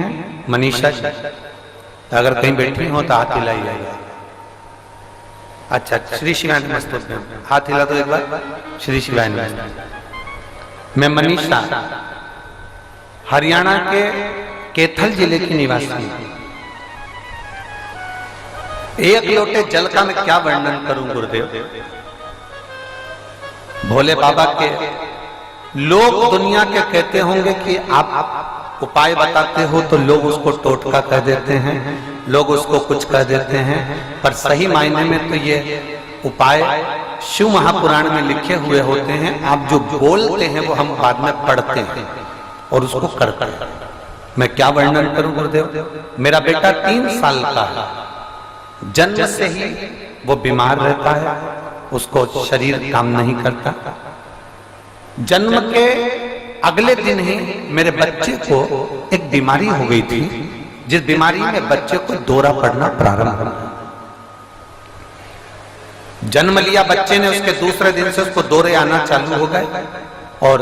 हैं मनीषा जी? अगर कहीं बैठी हो तो हाथ हिलाई जाएगा। अच्छा, श्री शिवाय मस्तक में हाथ हिला दो एक बार। श्री शिवाय मस्तक। मैं मनीषा हरियाणा के कैथल जिले की निवासी। एक लोटे जल का मैं क्या वर्णन करूं गुरुदेव। भोले बाबा के लोग दुनिया के कहते होंगे कि आप उपाय बताते हो तो लोग उसको टोटका कह देते हैं, लोग उसको कुछ कह देते हैं, पर सही मायने में तो ये उपाय शिव महापुराण में लिखे हुए होते हैं। आप जो बोलते हैं वो हम बाद में पढ़ते हैं और उसको करते हैं। मैं क्या वर्णन करूं गुरुदेव। मेरा बेटा 3 साल का है, जन्म से ही वो बीमार रहता है, उसको शरीर काम नहीं करता। जन्म के अगले दिन ही मेरे बच्चे को एक बीमारी हो गई थी, जिस बीमारी में बच्चे को दौरा पड़ना प्रारंभ हुआ। जन्म लिया बच्चे ने, उसके दूसरे दिन से उसको दौरे आना चालू हो गए और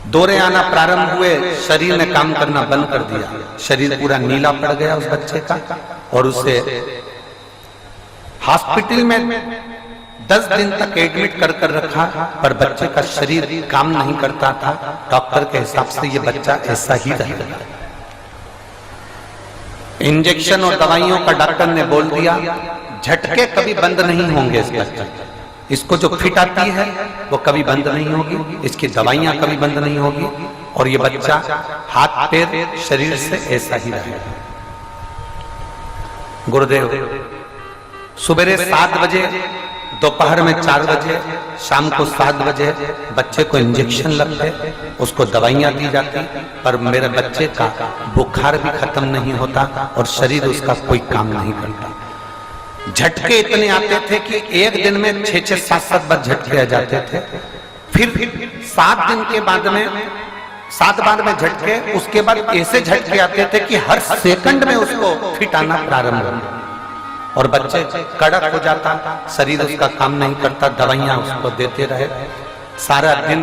दौरे आना प्रारंभ हुए। शरीर ने काम करना बंद कर दिया, शरीर पूरा नीला पड़ गया उस बच्चे का और उसे हॉस्पिटल में 10 दिन तक एडमिट कर रखा, पर बच्चे का शरीर काम नहीं करता था। डॉक्टर के हिसाब से ये बच्चा ऐसा ही रहेगा। इंजेक्शन और दवाइयों का डॉक्टर ने बोल दिया झटके कभी बंद नहीं होंगे इस बच्चे के। इसको जो फिट आती है वो कभी बंद नहीं होगी, इसकी दवाइयां कभी बंद नहीं होगी और ये बच्चा हाथ पैर शरीर से ऐसा ही रहेगा। गुरुदेव सुबह 7 बजे, दोपहर में 4 बजे, शाम को 7 बजे बच्चे को इंजेक्शन लगते, उसको दवाइयां दी जाती, पर मेरे बच्चे का बुखार भी खत्म नहीं होता और शरीर उसका कोई काम नहीं करता। झटके इतने आते थे कि एक दिन में 6-6, 7-7 बार झटके आ जाते थे। फिर 7 दिन के बाद में 7 बार में झटके, उसके बाद ऐसे झटके आते थे कि हर सेकंड में उसको फिट आना प्रारंभ हो और बच्चे कड़क हो जाता, शरीर उसका काम नहीं करता, दवाइयां उसको देते रहे। सारा दिन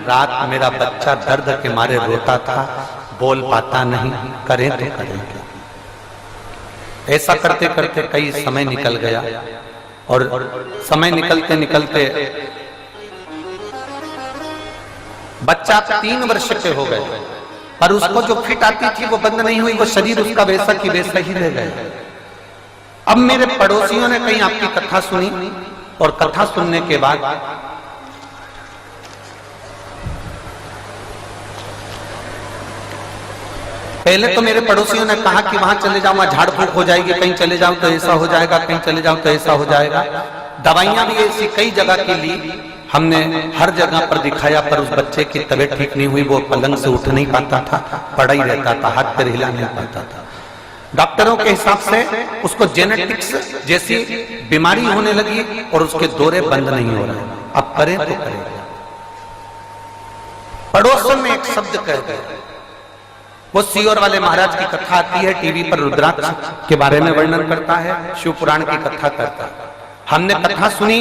रात मेरा बच्चा दर्द के मारे रोता था, बोल पाता नहीं, करें तो करें क्या। ऐसा करते करते कई समय निकल गया और समय निकलते निकलते बच्चा 3 वर्ष के हो गए, पर उसको जो फिट आती थी वो बंद नहीं हुई, वो शरीर उसका वैसा की वैसा ही रह गया। अब मेरे पड़ोसियों ने कहीं आपकी कथा सुनी और कथा सुनने के बाद पहले तो मेरे पड़ोसियों ने कहा कि वहां चले जाओ, वहां झाड़ फूक हो जाएगी, कहीं चले जाओ तो ऐसा हो जाएगा, कहीं चले जाओ तो ऐसा हो जाएगा। दवाइयां भी ऐसी कई जगह की ली, हमने हर जगह पर दिखाया, पर उस बच्चे की तबीयत ठीक नहीं हुई। वो पलंग से उठ नहीं पाता था, पड़ा ही रहता था, हाथ पैर हिला नहीं पाता था। डॉक्टरों के हिसाब से उसको जेनेटिक्स जैसी बीमारी होने लगी और उसके दौरे बंद नहीं हो रहे। अब करें तो करें। पड़ोसन में एक शब्द कह गए, वो सीहोर वाले महाराज की कथा आती है टीवी पर, रुद्राक्ष के बारे में वर्णन करता है, शिव पुराण की कथा करता है। हमने कथा सुनी,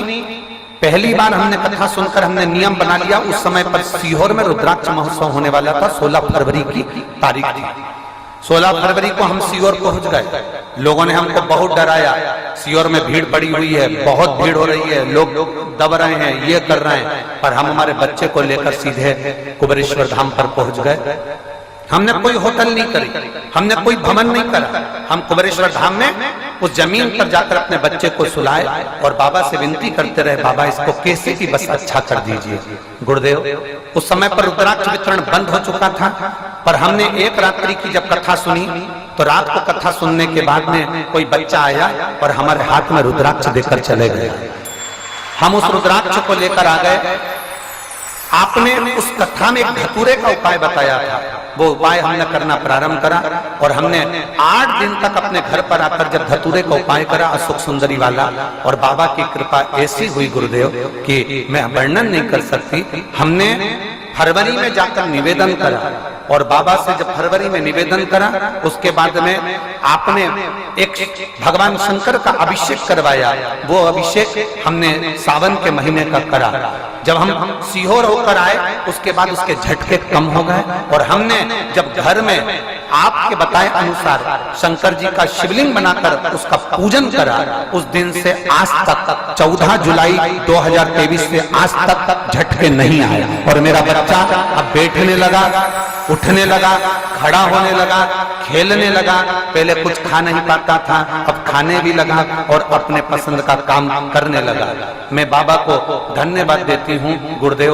पहली बार हमने कथा सुनकर हमने नियम बना लिया। उस समय पर सीहोर में रुद्राक्ष महोत्सव होने वाला था, 16 फरवरी की तारीख थी। 16 फरवरी को हम सीहोर पहुंच गए। लोगों ने हमको बहुत डराया, सीहोर में भीड़ पड़ी हुई है, बहुत भीड़ हो रही है, लोग दब रहे हैं, ये कर रहे हैं, पर हम हमारे बच्चे को लेकर सीधे कुबेरेश्वर धाम पर पहुंच गए। हमने कोई होटल नहीं करी, हमने कोई भवन नहीं करा, हम कुबेरेश्वर धाम में उस जमीन पर जाकर अपने बच्चे को सुलाए और बाबा से विनती करते रहे, बाबा इसको कैसे की बस अच्छा कर दीजिए। गुरुदेव उस समय पर रुद्राक्ष वितरण बंद हो चुका था, पर हमने एक रात्रि की जब कथा सुनी तो रात को कथा सुनने के बाद में कोई बच्चा आया और हमारे हाथ में रुद्राक्ष देकर चले गए। हम उस रुद्राक्ष को लेकर आ गए। आपने उस कथा में एक धतूरे का उपाय बताया था, वो उपाय हमने करना प्रारंभ करा और हमने 8 दिन तक अपने घर पर आकर जब धतूरे का उपाय करा, अशोक सुंदरी वाला, और बाबा की कृपा ऐसी हुई गुरुदेव कि मैं वर्णन नहीं कर सकती। हमने फरवरी में जाकर निवेदन करा, और बाबा से जब फरवरी में निवेदन करा, उसके बाद में आपने एक भगवान शंकर का अभिषेक करवाया। वो अभिषेक हमने सावन के महीने का करा। जब हम सीहोर होकर आए, उसके बाद उसके झटके कम हो गए, और हमने जब घर में आपके बताए अनुसार शंकर जी का शिवलिंग बनाकर उसका पूजन करा, उस दिन से आज तक 14 जुलाई 2023 से आज तक झटके नहीं आए। और मेरा बच्चा अब बैठने लगा, उठने लगा, खड़ा होने लगा, खेलने लगा। पहले कुछ खा नहीं पाता था, अब खाने भी लगा और अपने पसंद का काम करने लगा। मैं बाबा को धन्यवाद देती हूँ। गुरुदेव,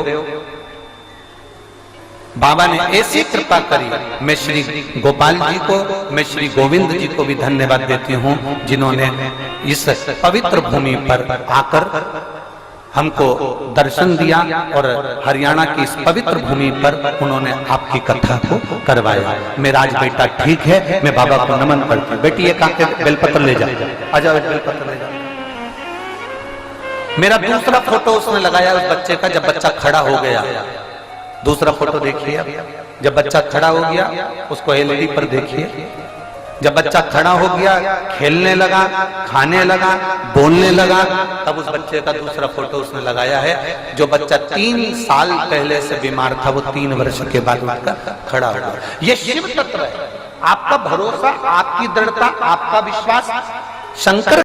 बाबा ने ऐसी कृपा करी। मैं श्री गोपाल जी को, मैं श्री गोविंद जी को भी धन्यवाद देती हूँ, जिन्होंने इस पवित्र भूमि पर आकर हमको दर्शन दिया और हरियाणा की इस पवित्र भूमि पर उन्होंने आपकी कथा को करवाया। मेरा आज बेटा ठीक है, मैं बाबा को नमन करती हूँ। बेटी एक आके बेलपत्र ले जा, आजा बेलपत्र ले जा। मेरा दूसरा फोटो उसने लगाया उस बच्चे का, जब बच्चा खड़ा हो गया। दूसरा फोटो देखिए, जब बच्चा खड़ा हो गया, उसको एलईडी पर देखिए। जब बच्चा खड़ा हो गया, खेलने लगा, खाने लगा, बोलने लगा, तब उस बच्चे का दूसरा फोटो उसने लगाया है। जो बच्चा 3 साल पहले से बीमार था, वो 3 वर्ष के बाद उठकर खड़ा हो गया। ये शिव तत्व है। आपका भरोसा, आपकी दृढ़ता, आपका विश्वास शंकर